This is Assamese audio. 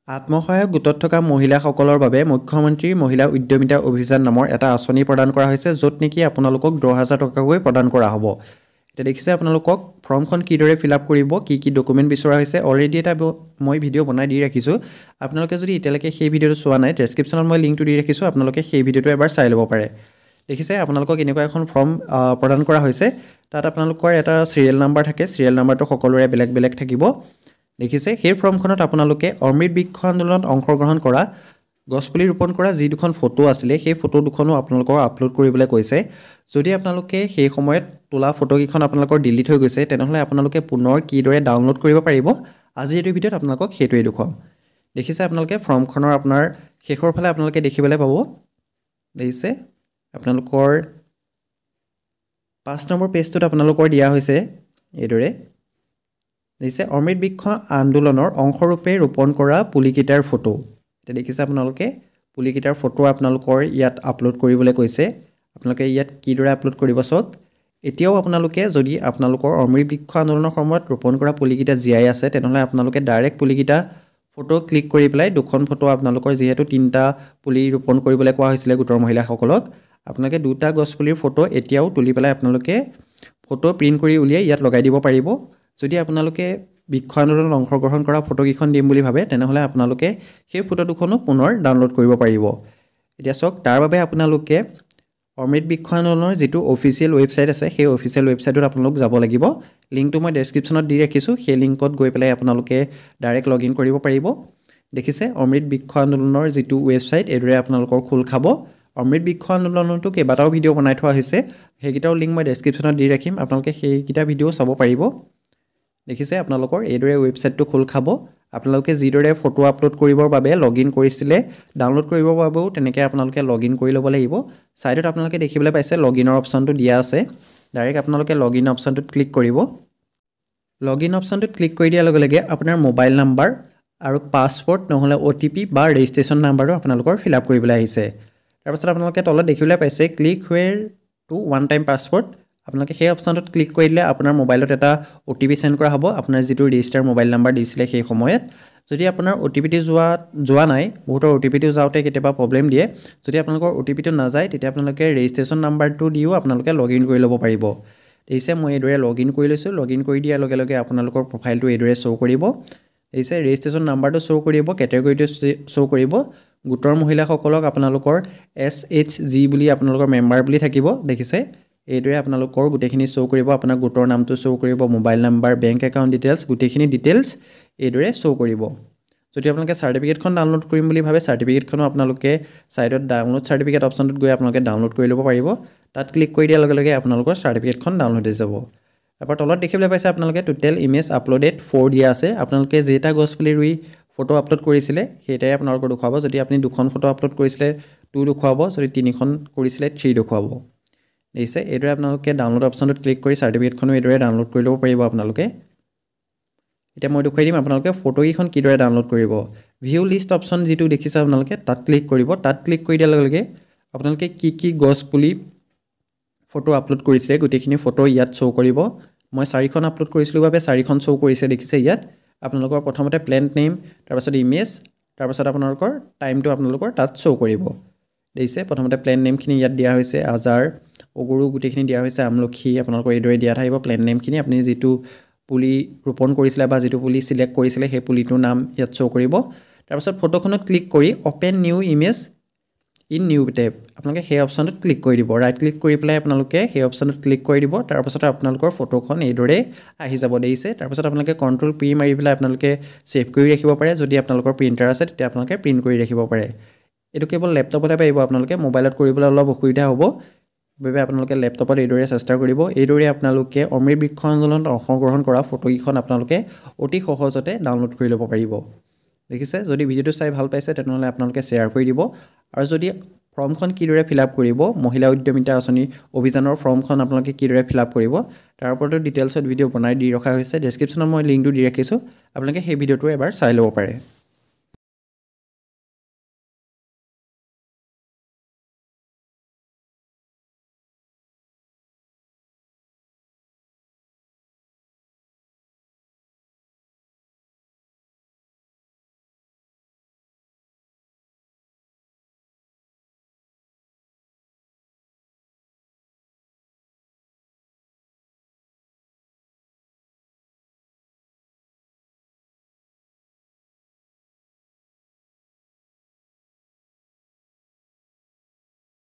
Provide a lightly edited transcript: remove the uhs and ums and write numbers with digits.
আত্মসহায়ক গোটত থকা মহিলাসকলৰ বাবে মুখ্যমন্ত্ৰী মহিলা উদ্যমিতা অভিযান নামৰ এটা আঁচনি প্ৰদান কৰা হৈছে য'ত নেকি আপোনালোকক 10,000 টকাকৈ প্ৰদান কৰা হ'ব। এতিয়া দেখিছে আপোনালোকক ফৰ্মখন কিদৰে ফিল আপ কৰিব, কি ডকুমেণ্ট বিচৰা হৈছে। অলৰেডি এটা মই ভিডিঅ' বনাই দি ৰাখিছোঁ। আপোনালোকে যদি এতিয়ালৈকে সেই ভিডিঅ'টো চোৱা নাই, ডেছক্ৰিপশ্যনত মই লিংকটো দি ৰাখিছোঁ, আপোনালোকে সেই ভিডিঅ'টো এবাৰ চাই ল'ব পাৰে। দেখিছে আপোনালোকক এনেকুৱা এখন ফৰ্ম প্ৰদান কৰা হৈছে। তাত আপোনালোকৰ এটা চিৰিয়েল নাম্বাৰ থাকে, চিৰিয়েল নাম্বাৰটো সকলোৰে বেলেগ বেলেগ থাকিব। দেখিছে সেই ফৰ্মখনত আপোনালোকে অমৃত বৃক্ষ আন্দোলনত অংশগ্ৰহণ কৰা গছপুলি ৰোপণ কৰা যি দুখন ফটো আছিলে সেই ফটো দুখনো আপোনালোকক আপলোড কৰিবলৈ কৈছে। যদি আপোনালোকে সেই সময়ত তোলা ফটোকেইখন আপোনালোকৰ ডিলিট হৈ গৈছে, তেনেহ'লে আপোনালোকে পুনৰ কিদৰে ডাউনলোড কৰিব পাৰিব, আজি এইটো ভিডিঅ'ত আপোনালোকক সেইটোৱে দেখুৱাম। দেখিছে আপোনালোকে ফৰ্মখনৰ আপোনাৰ শেষৰ ফালে আপোনালোকে দেখিবলৈ পাব। দেখিছে আপোনালোকৰ 5 নম্বৰ পেজটোত আপোনালোকৰ দিয়া হৈছে এইদৰে। দেখিছে অমৃত বৃক্ষ আন্দোলনৰ অংশৰূপে ৰোপণ কৰা পুলিকেইটাৰ ফটো। এতিয়া দেখিছে আপোনালোকে পুলিকেইটাৰ ফটো আপোনালোকৰ ইয়াত আপলোড কৰিবলৈ কৈছে। আপোনালোকে ইয়াত কিদৰে আপলোড কৰিব চাওক। এতিয়াও আপোনালোকে যদি আপোনালোকৰ অমৃত বৃক্ষ আন্দোলনৰ সময়ত ৰোপণ কৰা পুলিকেইটা জীয়াই আছে, তেনেহ'লে আপোনালোকে ডাইৰেক্ট পুলিকেইটা ফটো ক্লিক কৰি পেলাই দুখন ফটো আপোনালোকৰ যিহেতু 3টা পুলি ৰোপণ কৰিবলৈ কোৱা হৈছিলে গোটৰ মহিলাসকলক, আপোনালোকে 2টা গছপুলিৰ ফটো এতিয়াও তুলি পেলাই আপোনালোকে ফটো প্ৰিণ্ট কৰি উলিয়াই ইয়াত লগাই দিব পাৰিব। যদি আপোনালোকে বৃক্ষ আন্দোলনত অংশগ্ৰহণ কৰা ফটোকেইখন দিম বুলি ভাবে, তেনেহ'লে আপোনালোকে সেই ফটো দুখনো পুনৰ ডাউনলোড কৰিব পাৰিব। এতিয়া চাওক, তাৰ বাবে আপোনালোকে অমৃত বৃক্ষ আন্দোলনৰ যিটো অফিচিয়েল ৱেবছাইট আছে, সেই অফিচিয়েল ৱেবছাইটত আপোনালোক যাব লাগিব। লিংকটো মই ডেছক্ৰিপশ্যনত দি ৰাখিছোঁ, সেই লিংকত গৈ পেলাই আপোনালোকে ডাইৰেক্ট লগ ইন কৰিব পাৰিব। দেখিছে অমৃত বৃক্ষ আন্দোলনৰ যিটো ৱেবছাইট, এইদৰে আপোনালোকৰ খোল খাব। অমৃত বৃক্ষ আন্দোলনতো কেইবাটাও ভিডিঅ' বনাই থোৱা হৈছে, সেইকেইটাও লিংক মই ডেছক্ৰিপশ্যনত দি ৰাখিম, আপোনালোকে সেইকেইটা ভিডিঅ' চাব পাৰিব। দেখিছে আপোনালোকৰ এইদৰে ৱেবছাইটটো খোল খাব। আপোনালোকে যিদৰে ফটো আপলোড কৰিবৰ বাবে লগ ইন কৰিছিলে, ডাউনলোড কৰিবৰ বাবেও তেনেকৈ আপোনালোকে লগ ইন কৰি ল'ব লাগিব। ছাইডত আপোনালোকে দেখিবলৈ পাইছে লগ ইনৰ অপশ্যনটো দিয়া আছে। ডাইৰেক্ট আপোনালোকে লগ ইন অপশ্যনটোত ক্লিক কৰিব। লগ ইন অপশ্যনটোত ক্লিক কৰি দিয়াৰ লগে লগে আপোনাৰ মোবাইল নাম্বাৰ আৰু পাছৱৰ্ড নহ'লে OTP বা ৰেজিষ্ট্ৰেশ্যন নাম্বাৰটো আপোনালোকৰ ফিল আপ কৰিবলৈ আহিছে। তাৰপাছত আপোনালোকে তলত দেখিবলৈ পাইছে click here to one time password. আপোনালোকে সেই অপশ্যনটোত ক্লিক কৰি দিলে আপোনাৰ মোবাইলত এটা OTP চেণ্ড কৰা হ'ব, আপোনাৰ যিটো ৰেজিষ্টাৰ মোবাইল নাম্বাৰ দিছিলে সেই সময়ত। যদি আপোনাৰ OTPটো যোৱা নাই, বহুতৰ OTPটো যাওঁতে কেতিয়াবা প্ৰব্লেম দিয়ে। যদি আপোনালোকৰ OTPটো নাযায়, তেতিয়া আপোনালোকে ৰেজিষ্ট্ৰেশ্যন নাম্বাৰটো দিও আপোনালোকে লগ ইন কৰি ল'ব পাৰিব। দেখিছে মই এইদৰে লগ ইন কৰি লৈছোঁ। লগ ইন কৰি দিয়াৰ লগে লগে আপোনালোকৰ প্ৰফাইলটো এইদৰে শ্ব' কৰিব। দেখিছে ৰেজিষ্ট্ৰেশ্যন নাম্বাৰটো শ্ব' কৰিব, কেটেগৰীটো শ্ব' কৰিব। গোটৰ মহিলাসকলক আপোনালোকৰ SHG বুলি আপোনালোকৰ মেম্বাৰ বুলি থাকিব। দেখিছে এইদৰে আপোনালোকৰ গোটেইখিনি শ্ব' কৰিব, আপোনাৰ গোটৰ নামটো শ্ব' কৰিব, mobile number, bank account details, গোটেইখিনি ডিটেইলছ এইদৰে শ্ব' কৰিব। যদি আপোনালোকে চাৰ্টিফিকেটখন ডাউনলোড কৰিম বুলি ভাবে, চাৰ্টিফিকেটখনো আপোনালোকে ছাইডত ডাউনলোড চাৰ্টিফিকেট অপশ্যনটোত গৈ আপোনালোকে ডাউনলোড কৰি ল'ব পাৰিব। তাত ক্লিক কৰি দিয়াৰ লগে লগে আপোনালোকৰ চাৰ্টিফিকেটখন ডাউনলোড হৈ যাব। তাৰপৰা তলত দেখিবলৈ পাইছে আপোনালোকে টোটেল ইমেজ আপলোডেড 4 দিয়া আছে। আপোনালোকে যেইটা গছপুলি ৰুই ফটো আপলোড কৰিছিলে সেইটাই আপোনালোকৰ দেখুৱাব। যদি আপুনি 2খন ফটো আপলোড কৰিছিলে 2 দেখুৱাব, যদি 3খন কৰিছিলে 3 দেখুৱাব। দেখিছে এইদৰে আপোনালোকে ডাউনলোড অপশ্যনটোত ক্লিক কৰি চাৰ্টিফিকেটখনো এইদৰে ডাউনলোড কৰি ল'ব পাৰিব আপোনালোকে। এতিয়া মই দেখুৱাই দিম আপোনালোকে ফটোকেইখন কিদৰে ডাউনলোড কৰিব। ভিউ লিষ্ট অপশ্যন যিটো দেখিছে আপোনালোকে তাত ক্লিক কৰিব। তাত ক্লিক কৰি দিয়াৰ লগে লগে আপোনালোকে কি গছপুলি ফটো আপলোড কৰিছিলে গোটেইখিনি ফটো ইয়াত শ্ব' কৰিব। মই 4খন আপলোড কৰিছিলোঁ বাবে 4খন শ্ব' কৰিছে। দেখিছে ইয়াত আপোনালোকৰ প্ৰথমতে প্লেণ্ট নেম, তাৰপাছত ইমেজ, তাৰপাছত আপোনালোকৰ টাইমটো আপোনালোকৰ তাত শ্ব' কৰিব। দেখিছে প্ৰথমতে প্লেণ্ট নেমখিনি ইয়াত দিয়া হৈছে, আজাৰ, অগৰু গোটেইখিনি দিয়া হৈছে, আমলখি আপোনালোকৰ এইদৰে দিয়া থাকিব। প্লেণ্ট নেমখিনি আপুনি যিটো পুলি ৰোপণ কৰিছিলে বা যিটো পুলি চিলেক্ট কৰিছিলে সেই পুলিটোৰ নাম ইয়াত শ্ব' কৰিব। তাৰপাছত ফটোখনত ক্লিক কৰি open new image in new tab আপোনালোকে সেই অপশ্যনটোত ক্লিক কৰি দিব। ৰাইট ক্লিক কৰি পেলাই আপোনালোকে সেই অপশ্যনটোত ক্লিক কৰি দিব। তাৰপাছত আপোনালোকৰ ফটোখন এইদৰে আহি যাব। দেখিছে তাৰপাছত আপোনালোকে কণ্ট্ৰল P মাৰি পেলাই আপোনালোকে ছেভ কৰি ৰাখিব পাৰে। যদি আপোনালোকৰ প্ৰিণ্টাৰ আছে তেতিয়া আপোনালোকে প্ৰিণ্ট কৰি ৰাখিব পাৰে। এইটো কেৱল লেপটপতে পাৰিব, আপোনালোকে মোবাইলত কৰিবলৈ অলপ অসুবিধা হ'ব, বাবে আপোনালোকে লেপটপত এইদৰে চেষ্টা কৰিব। এইদৰে আপোনালোকে অমৃত বৃক্ষ আন্দোলনত অংশগ্ৰহণ কৰা ফটোকেইখন আপোনালোকে অতি সহজতে ডাউনলোড কৰি ল'ব পাৰিব। দেখিছে যদি ভিডিঅ'টো চাই ভাল পাইছে তেনেহ'লে আপোনালোকে শ্বেয়াৰ কৰি দিব। আৰু যদি ফৰ্মখন কিদৰে ফিল আপ কৰিব, মহিলা উদ্যমিতা আঁচনি অভিযানৰ ফৰ্মখন আপোনালোকে কিদৰে ফিল আপ কৰিব তাৰ ওপৰতো ডিটেইলছত ভিডিঅ' বনাই দি ৰখা হৈছে। ডেছক্ৰিপশ্যনত মই লিংকটো দি ৰাখিছোঁ, আপোনালোকে সেই ভিডিঅ'টো এবাৰ চাই ল'ব পাৰে।